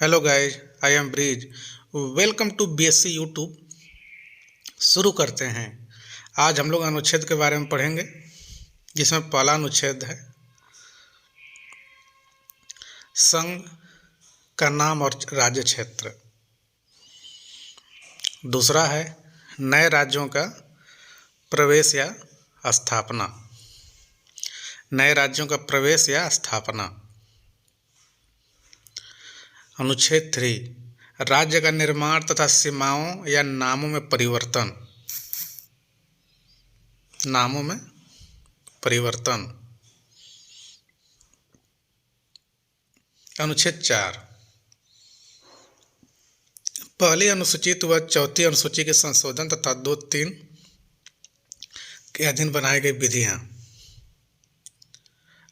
Hello guys, I am Brij. Welcome to BSc YouTube. शुरू करते हैं। आज हम लोग अनुच्छेद के बारे में पढ़ेंगे, जिसमें पहला अनुच्छेद है संघ का नाम और राज्य क्षेत्र। दूसरा है नए राज्यों का प्रवेश या स्थापना। नए राज्यों का प्रवेश या स्थापना। अनुच्छेद 3 राज्य का निर्माण तथा सीमाओं या नामों में परिवर्तन। नामों में परिवर्तन। अनुच्छेद 4 पहली अनुसूचित व चौथी अनुसूची के संशोधन तथा 2-3 के अधीन बनाई गई विधियां।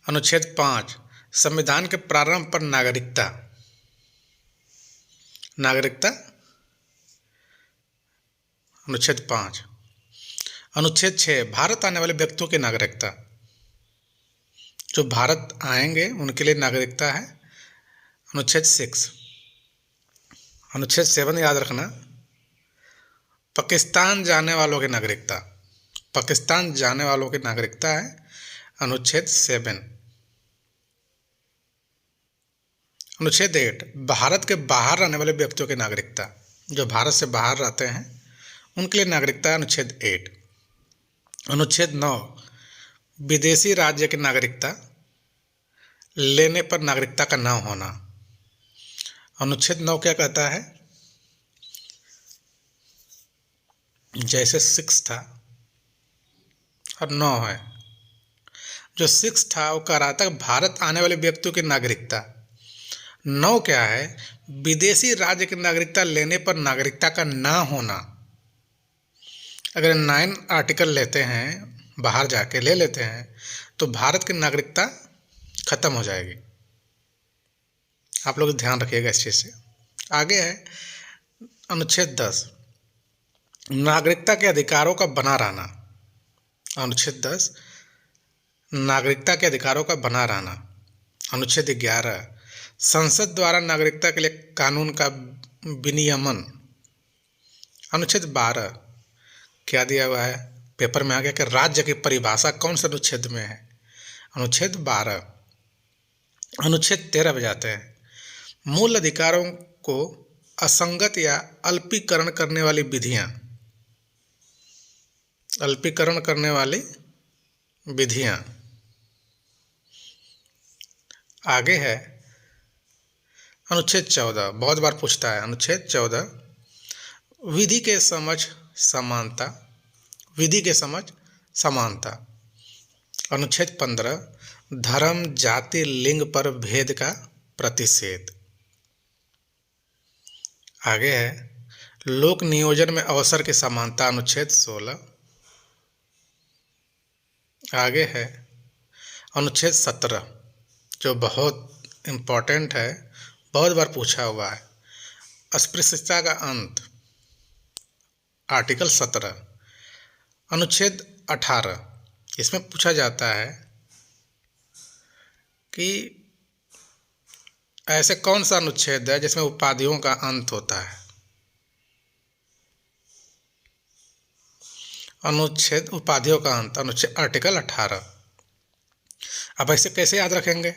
अनुच्छेद 5 संविधान के प्रारंभ पर नागरिकता। नागरिकता। अनुच्छेद 5। अनुच्छेद 6 भारत आने वाले व्यक्तियों की नागरिकता। जो भारत आएंगे उनके लिए नागरिकता है। अनुच्छेद 6। अनुच्छेद 7 याद रखना, पाकिस्तान जाने वालों की नागरिकता। पाकिस्तान जाने वालों की नागरिकता है अनुच्छेद 7। अनुच्छेद 8 भारत के बाहर रहने वाले व्यक्तियों की नागरिकता। जो भारत से बाहर रहते हैं उनके लिए नागरिकता है अनुच्छेद 8। अनुच्छेद 9 विदेशी राज्य की नागरिकता लेने पर नागरिकता का न होना। अनुच्छेद 9 क्या कहता है? जैसे 6 था और 9 है। जो 6 था वो कह रहा था भारत आने वाले व्यक्तियों की नागरिकता। 9 क्या है? विदेशी राज्य की नागरिकता लेने पर नागरिकता का ना होना। अगर 9 आर्टिकल लेते हैं, बाहर जाके ले लेते हैं, तो भारत की नागरिकता खत्म हो जाएगी। आप लोग ध्यान रखिएगा इस चीज़ से। आगे है अनुच्छेद 10 नागरिकता के अधिकारों का बना रहना। अनुच्छेद 10 नागरिकता के अधिकारों का बना रहना। अनुच्छेद 11 संसद द्वारा नागरिकता के लिए कानून का विनियमन। अनुच्छेद 12 क्या दिया हुआ है? पेपर में आ गया कि राज्य की परिभाषा कौन से अनुच्छेद में है? अनुच्छेद 12। अनुच्छेद 13 पे जाते हैं। मूल अधिकारों को असंगत या अल्पीकरण करने वाली विधियां। अल्पीकरण करने वाली विधियां। आगे है अनुच्छेद 14 बहुत बार पूछता है। अनुच्छेद 14 विधि के समझ समानता। विधि के समझ समानता। अनुच्छेद 15 धर्म जाति लिंग पर भेद का प्रतिषेध। आगे है लोक नियोजन में अवसर की समानता। अनुच्छेद 16। आगे है अनुच्छेद 17 जो बहुत इम्पोर्टेंट है, बहुत बार पूछा हुआ है। अस्पृश्यता का अंत। आर्टिकल 17। अनुच्छेद 18 इसमें पूछा जाता है कि ऐसे कौन सा अनुच्छेद है जिसमें उपाधियों का अंत होता है? अनुच्छेद उपाधियों का अंत। अनुच्छेद आर्टिकल 18। अब ऐसे कैसे याद रखेंगे?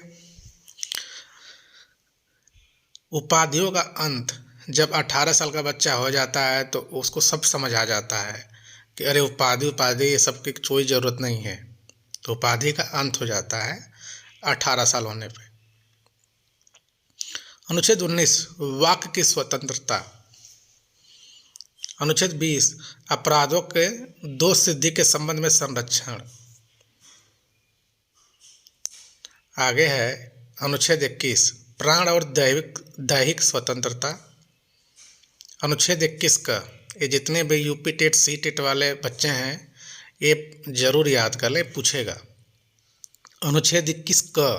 उपाधियों का अंत जब 18 साल का बच्चा हो जाता है तो उसको सब समझ आ जाता है कि अरे उपाधि उपाधि ये सब की कोई ज़रूरत नहीं है। तो उपाधि का अंत हो जाता है 18 साल होने पे। अनुच्छेद 19 वाक् की स्वतंत्रता। अनुच्छेद 20 अपराधों के दोष सिद्धि के संबंध में संरक्षण। आगे है अनुच्छेद 21 प्राण और दैहिक स्वतंत्रता। अनुच्छेद 21 का ये जितने भी यूपी टेट सी टेट वाले बच्चे हैं ये जरूर याद कर ले, पूछेगा। अनुच्छेद 21 का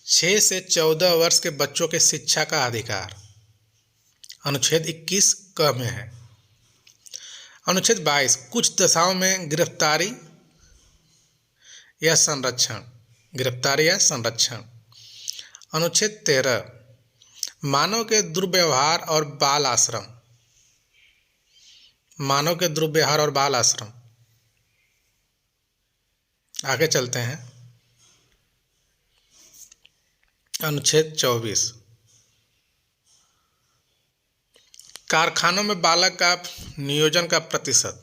6 से 14 वर्ष के बच्चों के शिक्षा का अधिकार। अनुच्छेद 21 क में है। अनुच्छेद 22 कुछ दशाओं में गिरफ्तारी या संरक्षण। गिरफ्तारी या संरक्षण। अनुच्छेद 13 मानव के दुर्व्यवहार और बाल आश्रम, मानव के दुर्व्यवहार और बाल आश्रम। आगे चलते हैं। अनुच्छेद 24, कारखानों में बालक का नियोजन का प्रतिशत।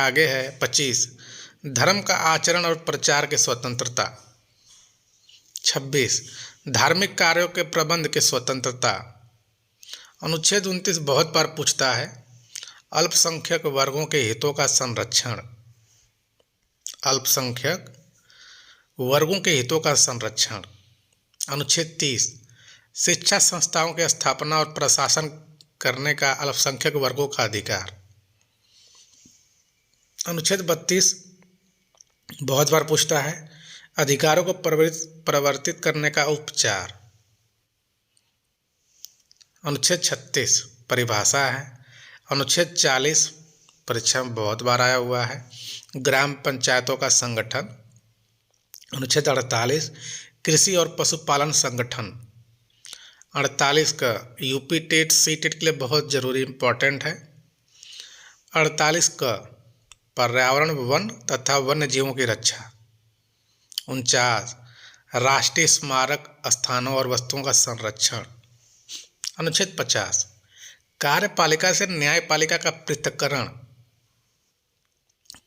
आगे है 25, धर्म का आचरण और प्रचार की स्वतंत्रता। 26, धार्मिक कार्यों के प्रबंध की स्वतंत्रता। अनुच्छेद 29 बहुत बार पूछता है, अल्पसंख्यक वर्गों के हितों का संरक्षण। अल्पसंख्यक वर्गों के हितों का संरक्षण। अनुच्छेद 30, शिक्षा संस्थाओं की स्थापना और प्रशासन करने का अल्पसंख्यक वर्गों का अधिकार। अनुच्छेद 32 बहुत बार पूछता है, अधिकारों को परिवर्तित करने का उपचार। अनुच्छेद 36 परिभाषा है। अनुच्छेद 40 परीक्षा में बहुत बार आया हुआ है, ग्राम पंचायतों का संगठन। अनुच्छेद 48 कृषि और पशुपालन संगठन। 48 का यूपी टेट सी टेट के लिए बहुत जरूरी इंपॉर्टेंट है। 48 का पर्यावरण वन तथा वन्य जीवों की रक्षा। 49 राष्ट्रीय स्मारक स्थानों और वस्तुओं का संरक्षण। अनुच्छेद 50 कार्यपालिका से न्यायपालिका का पृथक्करण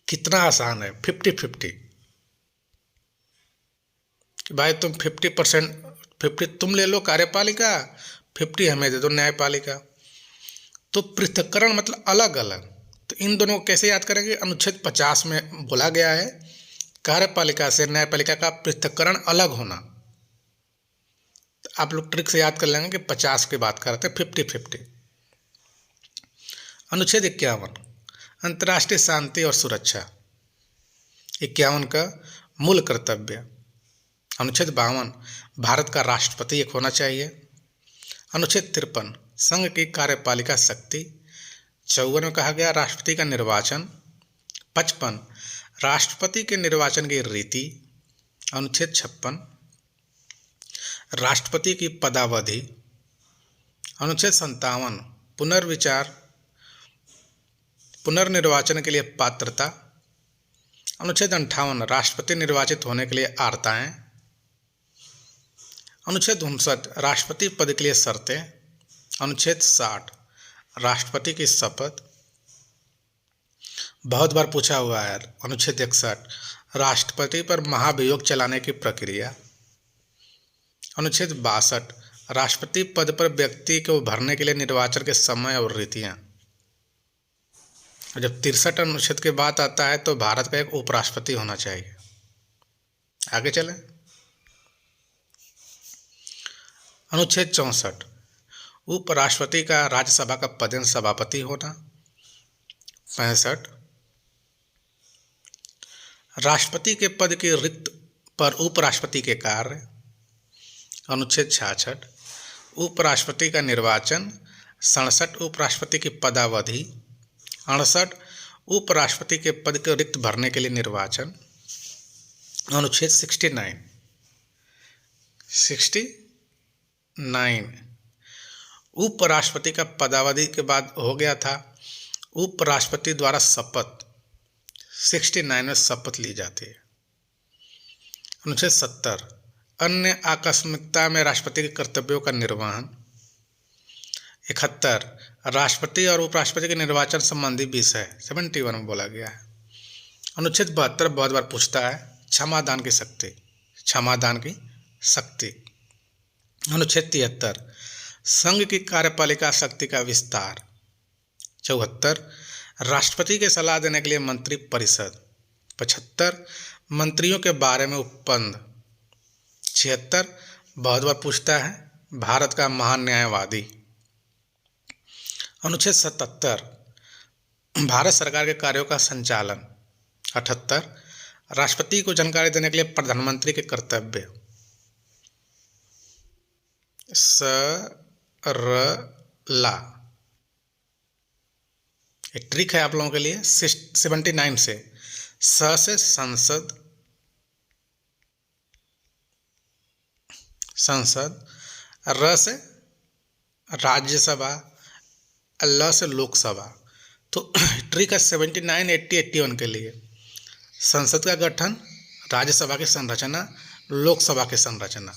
कितना आसान है, 50-50 कि भाई तुम 50% तुम ले लो कार्यपालिका, 50 हमें दे दो न्यायपालिका। तो पृथक्करण मतलब अलग अलग। तो इन दोनों को कैसे याद करेंगे? अनुच्छेद 50 में बोला गया है कार्यपालिका से न्यायपालिका का पृथक्करण अलग होना। तो आप लोग ट्रिक से याद कर लेंगे कि 50 की बात कर रहे थे, 50-50। अनुच्छेद 51 अंतर्राष्ट्रीय शांति और सुरक्षा। 51 का मूल कर्तव्य। अनुच्छेद 52 भारत का राष्ट्रपति एक होना चाहिए। अनुच्छेद 53 संघ की कार्यपालिका शक्ति। 54 में कहा गया राष्ट्रपति का निर्वाचन। 55 राष्ट्रपति के निर्वाचन की रीति। अनुच्छेद 56 राष्ट्रपति की पदावधि। अनुच्छेद 57 पुनर्निर्वाचन के लिए पात्रता। अनुच्छेद 58 राष्ट्रपति निर्वाचित होने के लिए आर्ताएं। अनुच्छेद 59 राष्ट्रपति पद के लिए शर्तें। अनुच्छेद 60 राष्ट्रपति की शपथ। बहुत बार पूछा हुआ है। अनुच्छेद 61 राष्ट्रपति पर महाभियोग चलाने की प्रक्रिया। अनुच्छेद 62 राष्ट्रपति पद पर व्यक्ति को भरने के लिए निर्वाचन के समय और रीतियां। जब 63 अनुच्छेद की बात आता है तो भारत का एक उपराष्ट्रपति होना चाहिए। आगे चलें। अनुच्छेद 64 उपराष्ट्रपति का राज्यसभा का पदेन सभापति होना। 65 राष्ट्रपति के पद के रिक्त पर उपराष्ट्रपति के कार्य। अनुच्छेद 66 उपराष्ट्रपति का निर्वाचन। 67 उपराष्ट्रपति की पदावधि। 68 उपराष्ट्रपति के पद के रिक्त भरने के लिए निर्वाचन। अनुच्छेद 69 उपराष्ट्रपति का पदावधि के बाद हो गया था उपराष्ट्रपति द्वारा शपथ। 69 में शपथ ली जाती है। अनुच्छेद 70 अन्य आकस्मिकता में राष्ट्रपति के कर्तव्यों का निर्वहन। 71 राष्ट्रपति और उपराष्ट्रपति के निर्वाचन संबंधी विषय 71 में बोला गया है। अनुच्छेद 72 बहुत बार पूछता है क्षमादान की शक्ति। क्षमादान की शक्ति। अनुच्छेद 73 संघ की कार्यपालिका शक्ति का विस्तार। 74 राष्ट्रपति के सलाह देने के लिए मंत्री परिषद। 75 मंत्रियों के बारे में उपबंध। 76 बहुत बार पूछता है भारत का महान न्यायवादी। अनुच्छेद 77 भारत सरकार के कार्यों का संचालन। 78 राष्ट्रपति को जानकारी देने के लिए प्रधानमंत्री के कर्तव्य। सरला एक ट्रिक है आप लोगों के लिए। 79 से संसद, संसद, र से राज्यसभा, ल से लोकसभा। तो हिस्ट्री का 79, 80, 81 के लिए संसद का गठन, राज्यसभा की संरचना, लोकसभा की संरचना।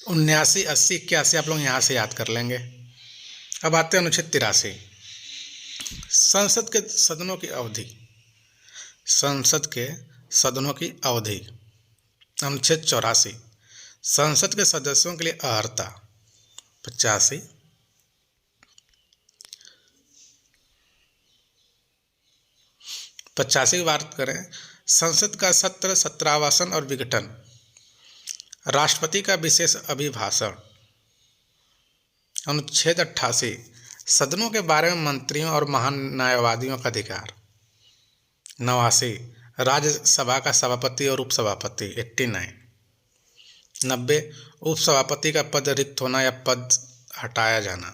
79, 80, 81 आप लोग यहाँ से याद कर लेंगे। अब आते हैं अनुच्छेद 83, संसद के सदनों की अवधि। संसद के सदनों की अवधि। अनुच्छेद 84, संसद के सदस्यों के लिए अर्हता। 85, की बात करें, संसद का सत्र, सत्रावसान और विघटन, राष्ट्रपति का विशेष अभिभाषण। अनुच्छेद 88, सदनों के बारे में मंत्रियों और महान न्यायवादियों का अधिकार। 89, राज्यसभा का सभापति और उपसभापति। 89, 90, उपसभापति का पद रिक्त होना या पद हटाया जाना।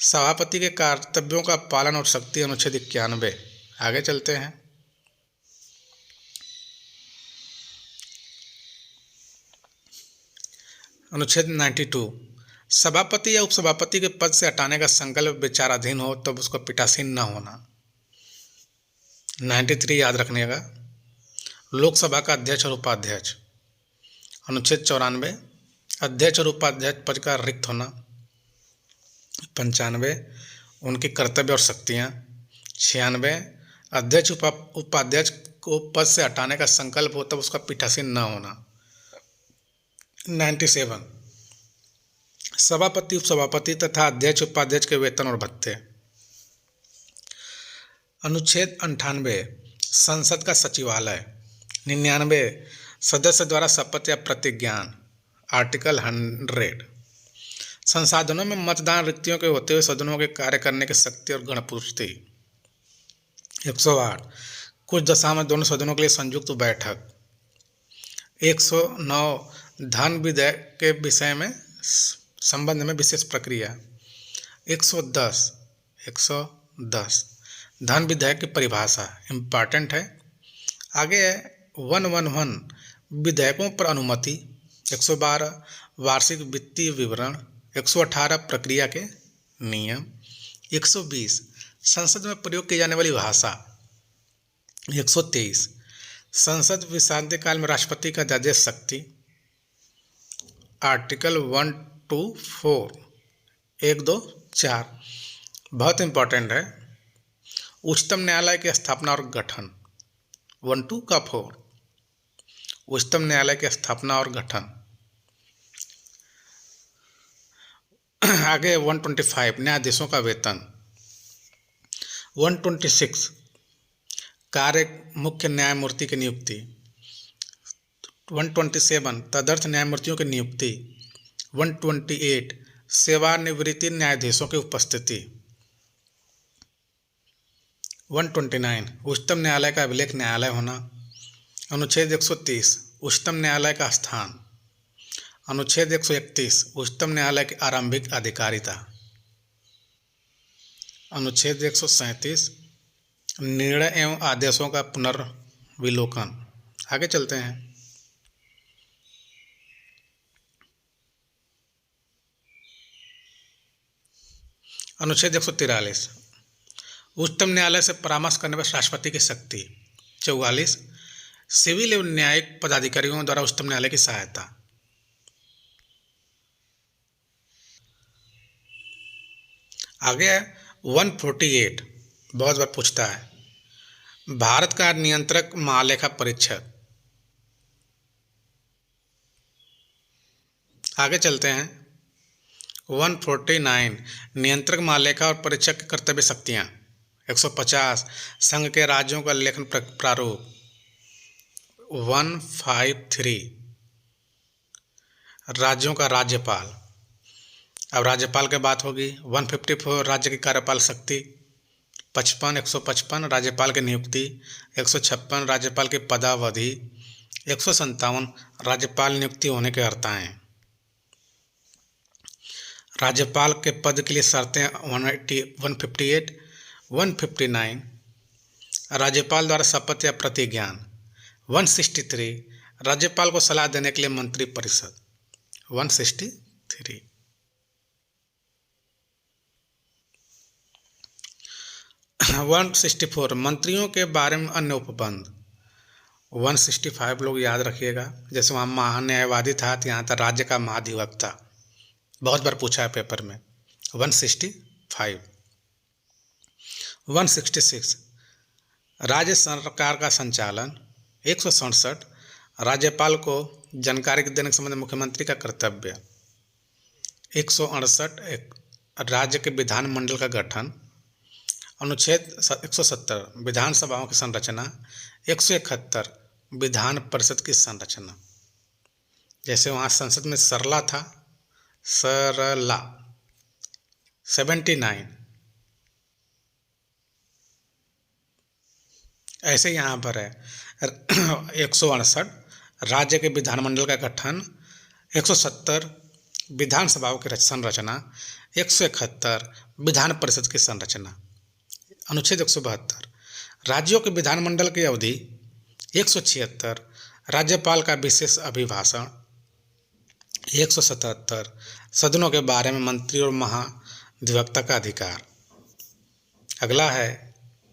सभापति के कर्तव्यों का पालन और शक्ति। अनुच्छेद 91। आगे चलते हैं। अनुच्छेद 92, सभापति या उपसभापति के पद से हटाने का संकल्प विचाराधीन हो तब उसको पीठासीन न होना। 93 याद रखिएगा, लोकसभा का अध्यक्ष और उपाध्यक्ष। अनुच्छेद 94, अध्यक्ष और उपाध्यक्ष पद का रिक्त होना। 95, उनके कर्तव्य और शक्तियाँ। 96, अध्यक्ष उपाध्यक्ष को पद से हटाने का संकल्प हो तब उसका पीठासीन न होना। 97, सभापति, उपसभापति तथा अध्यक्ष उपाध्यक्ष के वेतन और भत्ते। अनुच्छेद 98, संसद का सचिवालय। 99, सदस्य द्वारा शपथ या प्रतिज्ञान। आर्टिकल 100, संसाधनों में मतदान रिक्तियों के होते हुए सदनों के कार्य करने की शक्ति और गणपूर्ति। 108, कुछ दशा में दोनों सदनों के लिए संयुक्त बैठक। 109, धन विधेयक के विषय में संबंध में विशेष प्रक्रिया। 110, धन विधेयक की परिभाषा इम्पॉर्टेंट है। आगे है 111, विधेयकों पर अनुमति। 112, वार्षिक वित्तीय विवरण। 118, प्रक्रिया के नियम। 120, संसद में प्रयोग की जाने वाली भाषा। 123, संसद विश्रांति काल में राष्ट्रपति का जजेस शक्ति। आर्टिकल 1 to 4, 1, 2, 4 बहुत इंपॉर्टेंट है। उच्चतम न्यायालय की स्थापना और गठन। 1 to 4, उच्चतम न्यायालय की स्थापना और गठन। आगे 125, न्यायाधीशों का वेतन। 126, कार्य मुख्य न्यायमूर्ति की नियुक्ति। 127, तदर्थ न्यायमूर्तियों की नियुक्ति। 128, सेवानिवृत्ति न्यायाधीशों की उपस्थिति। 129, उच्चतम न्यायालय का अभिलेख न्यायालय होना। अनुच्छेद 130, उच्चतम न्यायालय का स्थान। अनुच्छेद 131, उच्चतम न्यायालय की आरंभिक अधिकारिता। अनुच्छेद 137, निर्णय एवं आदेशों का पुनर्विलोकन। आगे चलते हैं। अनुच्छेद 143, उच्चतम न्यायालय से परामर्श करने पर राष्ट्रपति की शक्ति। 44, सिविल एवं न्यायिक पदाधिकारियों द्वारा उच्चतम न्यायालय की सहायता। आगे 148, बहुत बार पूछता है, भारत का नियंत्रक महालेखा परीक्षक। आगे चलते हैं। 149, नियंत्रक महालेखा और परीक्षक की कर्तव्य शक्तियाँ। 150, संघ के राज्यों का लेखन प्रारूप। 153, राज्यों का राज्यपाल। अब राज्यपाल की बात होगी। 154, राज्य की कार्यपाल शक्ति। 155, राज्यपाल की नियुक्ति। 156, राज्यपाल की पदावधि। 157, राज्यपाल नियुक्ति होने के अर्हताएँ। राज्यपाल के पद के लिए शर्तें 158, 159, राज्यपाल द्वारा शपथ या प्रतिज्ञान। 163, राज्यपाल को सलाह देने के लिए मंत्रिपरिषद 163। 164 मंत्रियों के बारे में अन्य उपबंध। 165 लोग याद रखिएगा, जैसे वहाँ महान्यायवादी था तो यहाँ था राज्य का महाधिवक्ता, बहुत बार पूछा है पेपर में। 165। 166 राज्य सरकार का संचालन। 167 राज्यपाल को जानकारी देने के संबंध में मुख्यमंत्री का कर्तव्य। 168 राज्य के विधानमंडल का गठन। अनुच्छेद 170 विधानसभाओं की संरचना। 171 विधान परिषद की संरचना। जैसे वहाँ संसद में सरला था, सरला। 79 ऐसे यहाँ पर है 168 राज्य के विधानमंडल का गठन। 170 विधानसभाओं की संरचना। 171 विधान परिषद की संरचना। अनुच्छेद 172 राज्यों के विधानमंडल की अवधि। 176 राज्यपाल का विशेष अभिभाषण। 177 सदनों के बारे में मंत्री और महाधिवक्ता का अधिकार। अगला है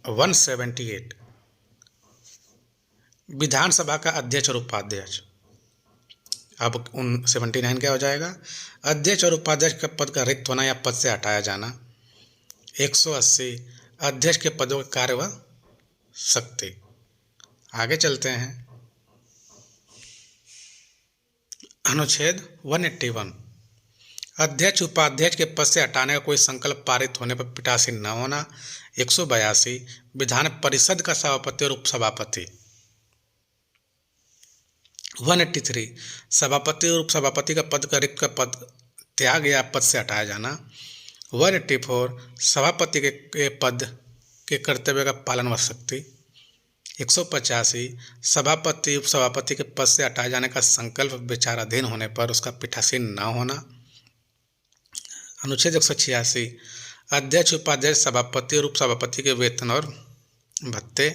178 विधानसभा का अध्यक्ष और उपाध्यक्ष। अब 79 क्या हो जाएगा? अध्यक्ष और उपाध्यक्ष का पद का रिक्त होना या पद से हटाया जाना। 180 अध्यक्ष के पदों के कार्य व शक्ति। आगे चलते हैं। अनुच्छेद 181 अध्यक्ष उपाध्यक्ष के पद से हटाने का कोई संकल्प पारित होने पर पीठासीन न होना। 182 विधान परिषद का सभापति और उपसभापति। 183 सभापति और उपसभापति का पद का रिक्त का पद त्याग या पद से हटाया जाना। 184 सभापति के पद के कर्तव्य का पालन व शक्ति। 185 सभापति उपसभापति के पद से हटाए जाने का संकल्प विचाराधीन होने पर उसका पीठासीन न होना। अनुच्छेद 186 अध्यक्ष उपाध्यक्ष सभापति और उपसभापति के वेतन और भत्ते।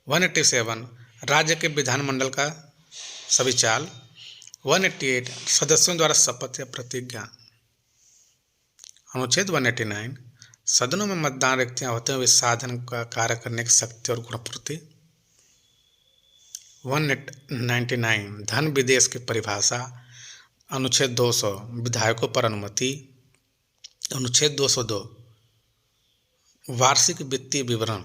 187 राज्य के विधानमंडल का सभी चाल। 188 सदस्यों द्वारा शपथ या प्रतिज्ञा। अनुच्छेद 189 सदनों में मतदान रिक्तियां होते हुए साधन का कार्य करने की शक्ति और गुणपूर्ति। 199 धन विदेश की परिभाषा। अनुच्छेद 200 विधायकों पर अनुमति। अनुच्छेद 202 वार्षिक वित्तीय विवरण।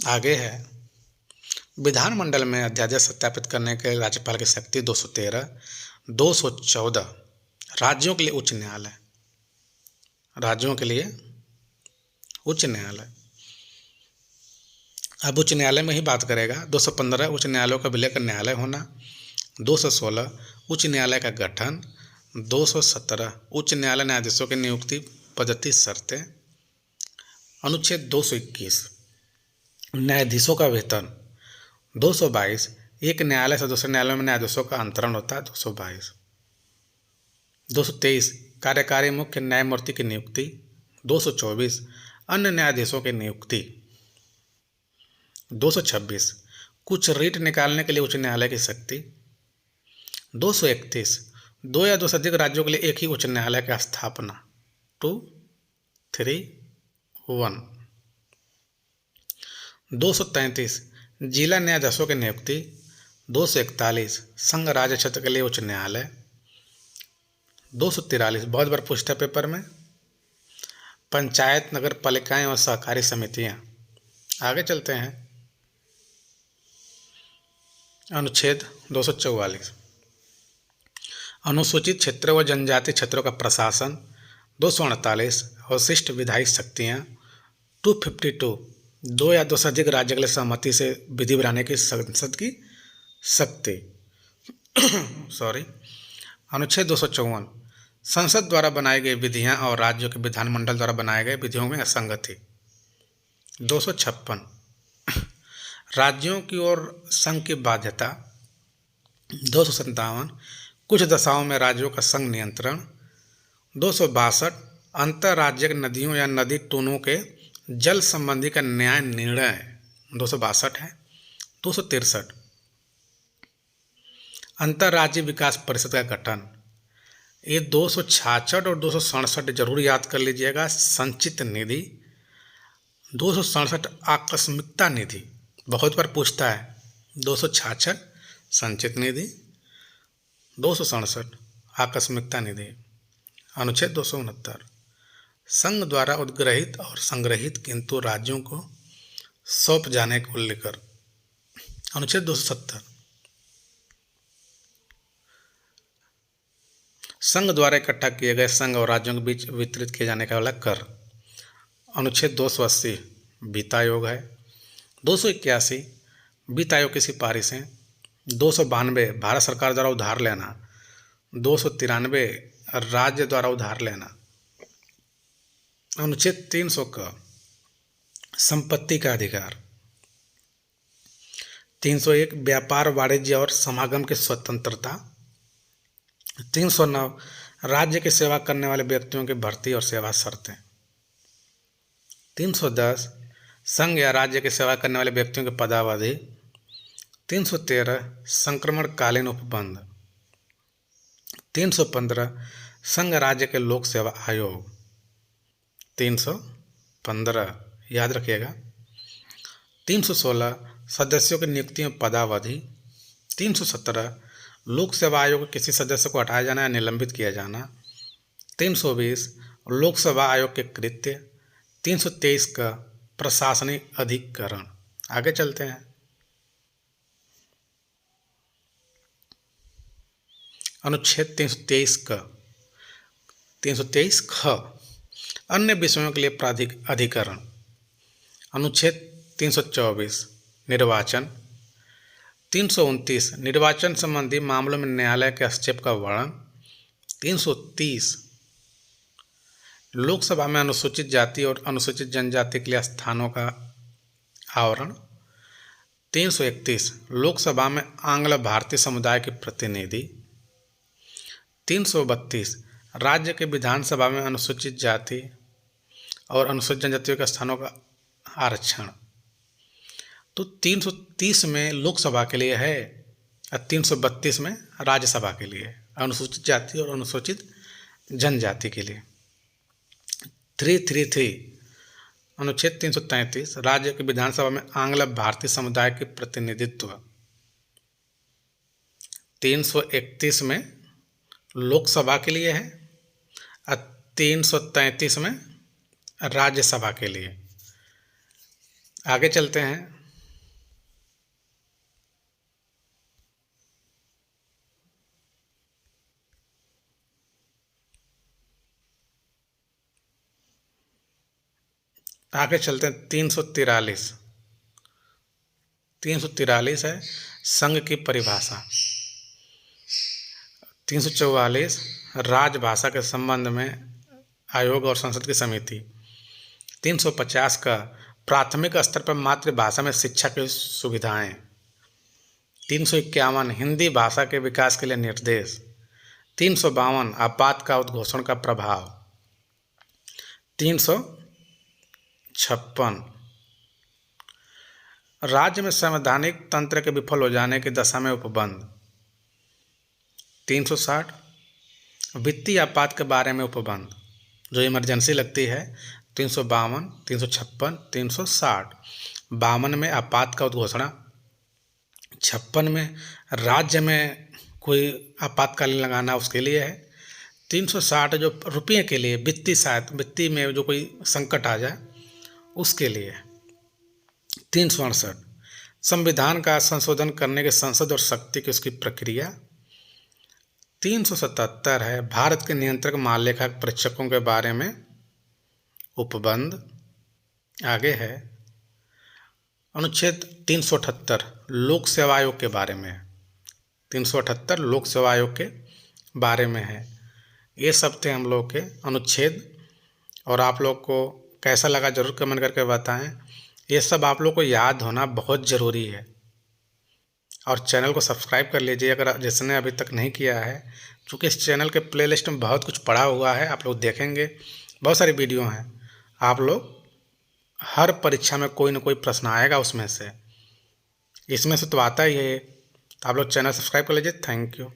आगे है विधानमंडल में अध्यादेश सत्यापित करने के लिए राज्यपाल की शक्ति। 213 214 राज्यों के लिए उच्च न्यायालय। राज्यों के लिए उच्च न्यायालय। अब उच्च न्यायालय में ही बात करेगा। 215 उच्च न्यायालयों का विलय कर न्यायालय होना। 216 उच्च न्यायालय का गठन। 217 उच्च न्यायालय न्यायाधीशों की नियुक्ति पद्धति शर्तें। अनुच्छेद 221 न्यायाधीशों का वेतन। 222 एक न्यायालय से दूसरे न्यायालय में न्यायाधीशों का अंतरण होता है। 222 223 कार्यकारी मुख्य न्यायमूर्ति की नियुक्ति। 224 अन्य न्यायाधीशों की नियुक्ति। 226 कुछ रीट निकालने के लिए उच्च न्यायालय की शक्ति। 231 दो या दो से अधिक राज्यों के लिए एक ही उच्च न्यायालय की स्थापना। 2, 3, 1। 233 जिला न्यायाधीशों की नियुक्ति। 241 संघ राज्य क्षेत्र के लिए उच्च न्यायालय। 243 बहुत बार पूछता है पेपर में, पंचायत नगर पालिकाएं और सहकारी समितियां। आगे चलते हैं। अनुच्छेद 244 अनुसूचित क्षेत्रों व जनजाति क्षेत्रों का प्रशासन। 248 अवशिष्ट विधायी शक्तियाँ। 252 दो या दो से अधिक राज्य के लिए सहमति से विधि बनाने की संसद की शक्ति। सॉरी। अनुच्छेद 254 संसद द्वारा बनाई गई विधियां और राज्यों के विधानमंडल द्वारा बनाए गए विधियों में असंगति। 256 राज्यों की ओर संघ की बाध्यता। 257 कुछ दशाओं में राज्यों का संघ नियंत्रण। 262 अंतर्राज्यिक नदियों या नदी टूनों के जल संबंधी का न्याय निर्णय। 262 है। 263 अंतर्राज्यीय विकास परिषद का गठन, ये 266 और 267 जरूर याद कर लीजिएगा। संचित निधि, 267 आकस्मिकता निधि, बहुत बार पूछता है। 266 संचित निधि, 267 आकस्मिकता निधि। अनुच्छेद 269 संघ द्वारा उद्ग्रहित और संग्रहित किंतु राज्यों को सौंप जाने को लेकर। अनुच्छेद 270 संघ द्वारा इकट्ठा किए गए संघ और राज्यों के बीच वितरित किए जाने का वाला कर। अनुच्छेद 280 वित्त आयोग है। 281 वित्त आयोग की सिफारिश है। 292 भारत सरकार द्वारा उधार लेना। 293 राज्य द्वारा उधार लेना। अनुच्छेद 300 का संपत्ति का अधिकार। 301 व्यापार वाणिज्य और समागम की स्वतंत्रता। 309 राज्य की सेवा करने वाले व्यक्तियों की भर्ती और सेवा शर्तें। 310 संघ या राज्य की सेवा करने वाले व्यक्तियों की पदावधि। 313 संक्रमणकालीन उपबंध। 315 संघ राज्य के लोक सेवा आयोग। 315 याद रखिएगा। 316 सदस्यों की नियुक्ति में पदावधि। 317 लोक सेवा आयोग के किसी सदस्य को हटाया जाना या निलंबित किया जाना। 320 लोक सेवा आयोग के कृत्य। 323 का प्रशासनिक अधिकरण। आगे चलते हैं। अनुच्छेद 323 का 323 ख अन्य विषयों के लिए प्राधिक अधिकरण। अनुच्छेद 324 निर्वाचन। 329 निर्वाचन संबंधी मामलों में न्यायालय के हस्तक्षेप का वर्णन। 330 लोकसभा में अनुसूचित जाति और अनुसूचित जनजाति के लिए स्थानों का आवरण। 331 लोकसभा में आंग्ल भारतीय समुदाय के प्रतिनिधि। 332 राज्य के विधानसभा में अनुसूचित जाति और अनुसूचित जनजातियों के स्थानों का आरक्षण। तो 330 में लोकसभा के लिए है और 332 में राज्यसभा के लिए, अनुसूचित जाति और अनुसूचित जनजाति के लिए। 333 अनुच्छेद 333 राज्य की विधानसभा में आंग्ल भारतीय समुदाय के प्रतिनिधित्व। 331 में लोकसभा के लिए है और 333 में राज्यसभा के लिए। आगे चलते हैं। आगे चलते हैं 343 है संघ की परिभाषा। 344 राजभाषा के संबंध में आयोग और संसद की समिति। 350 का प्राथमिक स्तर पर मातृभाषा में शिक्षा की सुविधाएं। 351 हिंदी भाषा के विकास के लिए निर्देश। 352 आपातकाल उद्घोषण का प्रभाव। 356 राज्य में संवैधानिक तंत्र के विफल हो जाने की दशा में उपबंध। 360 वित्तीय आपात के बारे में उपबंध जो इमरजेंसी लगती है। 352 356 360 52 में आपात का उद्घोषणा। 56 में राज्य में कोई आपातकालीन लगाना उसके लिए है। 360 जो रुपये के लिए वित्तीय सहायता, वित्तीय में जो कोई संकट आ जाए उसके लिए। 368 संविधान का संशोधन करने के संसद और शक्ति की उसकी प्रक्रिया। 377 है भारत के नियंत्रक महालेखा परीक्षकों के बारे में उपबंध। आगे है अनुच्छेद 378 लोक सेवा आयोग के बारे में। 378 लोक सेवा आयोग के बारे में है। ये सब थे हम लोग के अनुच्छेद, और आप लोग को कैसा लगा जरूर कमेंट करके बताएं। ये सब आप लोग को याद होना बहुत ज़रूरी है, और चैनल को सब्सक्राइब कर लीजिए अगर जिसने अभी तक नहीं किया है, क्योंकि इस चैनल के प्लेलिस्ट में बहुत कुछ पड़ा हुआ है। आप लोग देखेंगे बहुत सारी वीडियो हैं। आप लोग हर परीक्षा में कोई ना कोई प्रश्न आएगा उसमें से, इसमें से तो आता ही है। आप लोग चैनल सब्सक्राइब कर लीजिए। Thank you.